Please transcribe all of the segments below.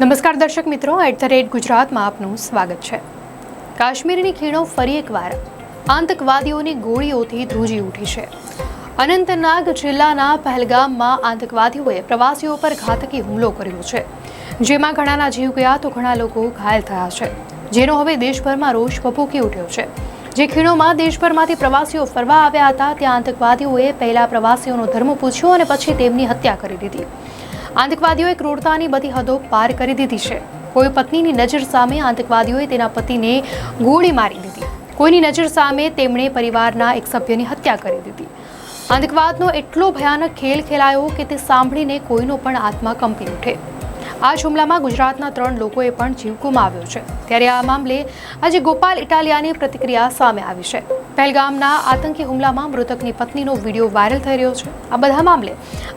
નમસ્કાર દર્શક મિત્રો, @ગુજરાતમાં આપનું સ્વાગત છે। કાશ્મીરની ખીણો ફરી એકવાર આતંકવાદીઓની ગોળીઓથી ધ્રુજી ઉઠી છે। અનંતનાગ જિલ્લાના પહેલગામમાં આતંકવાદીઓએ પ્રવાસીઓ પર ઘાતકી હુમલો કર્યો છે, જેમાં ઘણાના જીવ ગયા તો ઘણા લોકો ઘાયલ થયા છે, જેનો હવે દેશભરમાં રોષ ભભૂકી ઉઠ્યો છે। જે ખીણોમાં દેશભરમાંથી પ્રવાસીઓ ફરવા આવ્યા હતા, ત્યાં આતંકવાદીઓએ પહેલા પ્રવાસીઓનો ધર્મ પૂછ્યો અને પછી તેમની હત્યા કરી દીધી। આતંકવાદીઓએ ક્રૂરતાની બધી હદો પાર કરી દીધી છે। કોઈ પત્નીની નજર સામે આતંકવાદીઓએ તેના પતિને ગોળી મારી દીધી, કોઈની નજર સામે તેમણે પરિવારના એક સભ્યની હત્યા કરી દીધી। આતંકવાદનો એટલો ભયાનક ખેલ ખેલાયો કે તે સાંભળીને કોઈનો પણ આત્મા કંપી ઉઠે। આ હુમલામાં ગુજરાતના 3 લોકોએ પણ જીવ ગુમાવ્યો છે। ત્યારે આ મામલે આજે ગોપાલ ઇટાલિયાની પ્રતિક્રિયા સામે આવી છે। પહેલગામના આતંકી હુમલામાં મૃતકની પત્નીનો વિડીયો વાયરલ થઈ રહ્યો છે। આ બધા મામલે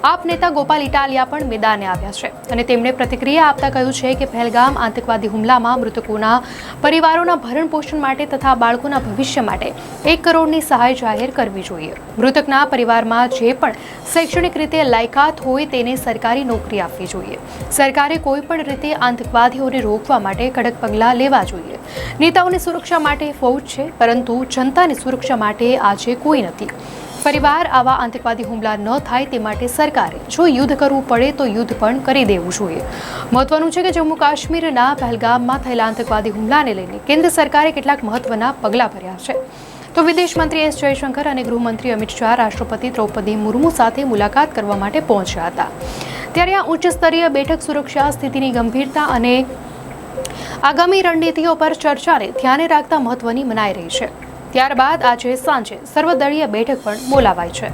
આપ નેતા ગોપાલ ઇટાલિયા પણ મેદાને આવ્યા છે અને તેમણે પ્રતિક્રિયા આપતા કહ્યું છે કે પહેલગામ આતંકવાદી હુમલામાં મૃતકોના પરિવારોના ભરણ પોષણ માટે તથા બાળકોના ભવિષ્ય માટે 1 કરોડની સહાય જાહેર કરવી જોઈએ। મૃતકના પરિવારમાં જે પણ શૈક્ષણિક રીતે લાયકાત હોય તેને સરકારી નોકરી આપવી જોઈએ। સરકારે કોઈ પણ રીતે આતંકવાદીઓને રોકવા માટે કડક પગલાં લેવા જોઈએ। નેતાઓની સુરક્ષા માટે ફૌજ છે, પરંતુ જનતાની સુરક્ષા માટે આજે કોઈ નથી। ફરીવાર આવા આતંકવાદી હુમલા ન થાય તે માટે સરકારે જો યુદ્ધ કરવું પડે તો યુદ્ધ પણ કરી દેવું જોઈએ। મહત્વનું છે કે જમ્મુ કાશ્મીરના પહેલગામમાં થયેલા આતંકવાદી હુમલાને લઈને કેન્દ્ર સરકારે કેટલાક મહત્વના પગલાં ભર્યા છે। તો વિદેશ મંત્રી એસ જયશંકર અને ગૃહમંત્રી અમિત શાહ રાષ્ટ્રપતિ દ્રૌપદી મુર્મુ સાથે મુલાકાત કરવા માટે પહોંચ્યા હતા। ત્યારે આ ઉચ્ચ સ્તરીય બેઠક સુરક્ષા સ્થિતિની ગંભીરતા અને આગામી રણનીતિઓ પર ચર્ચાને ધ્યાને રાખતા મહત્વની મનાઈ રહી છે। ત્યારબાદ આજે સાંજે સર્વદળીય બેઠક પણ બોલાવાઈ છે।